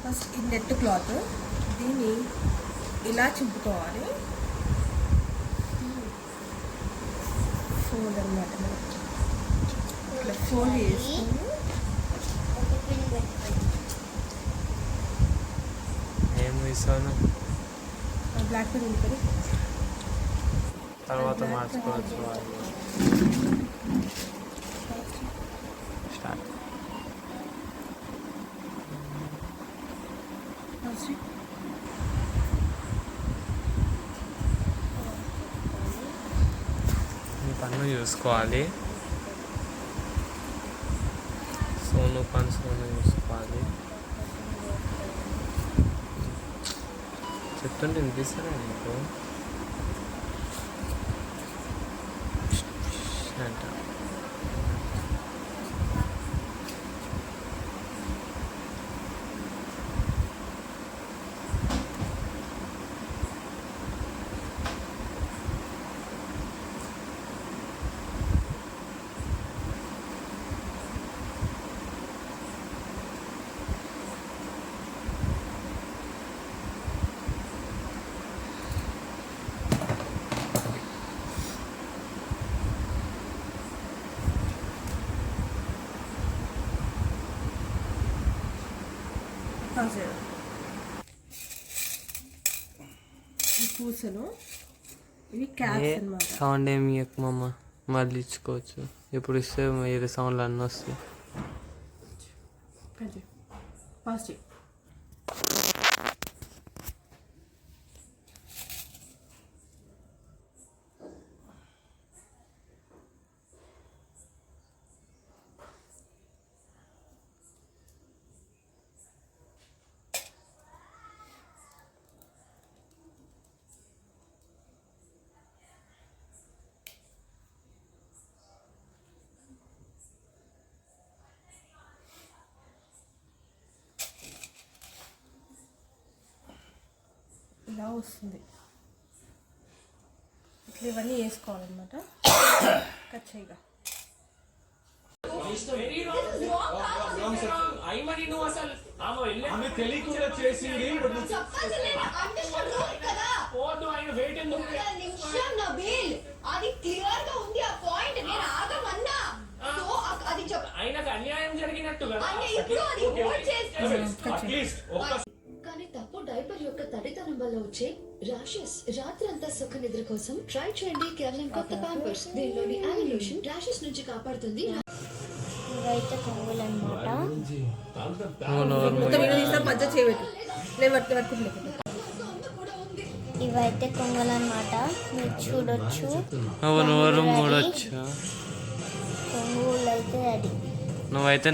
First ఈ net cloth దీన్ని ఇలా చింపుకోవాలి. ఫోల్డ్ అనమాట, ఇట్లా ఫోల్డ్ చేసుకుని ఏం వేసాను బ్లాక్ పెన్ ఉంటుంది, తర్వాత మార్చుకోవచ్చు. స్టార్ట్. నీ పన్ను చూసుకోవాలి, సోను చూసుకోవాలి. చెప్తుంటే వినిపిస్తారా నీకు? అంట ఈ పూసలు ఇవి క్యాప్స్ అన్నమాట. సౌండ్ ఏమి ఎక్కువ మళ్ళీ ఇచ్చుకోవచ్చు. ఇప్పుడు ఇస్తే వేరే సౌండ్లు అన్నీ వస్తాయి. ఫాస్ట్ ఇలా వస్తుంది. ఇట్లా ఇవన్నీ వేసుకోవాలన్నమాట కచ్చయిగా. అన్యాయం జరిగినట్టుగా కానీ తప్పు డైపర్ యొక్క తడితనం వల్ల వచ్చే ర్యాషెస్. రాత్రంతా సుఖ నిద్ర కోసం ట్రై చేయండి కేవలం కొత్త ప్యాంపర్స్. దీనిలోని యానిమేషన్ ర్యాషెస్ నుంచి కాపాడుతుంది. ఇవైతే కొంగులు అనమాట. ఇవైతే కొంగులు అనమాట, మీరు చూడొచ్చు. కొంగులు అయితే అది నువ్వైతే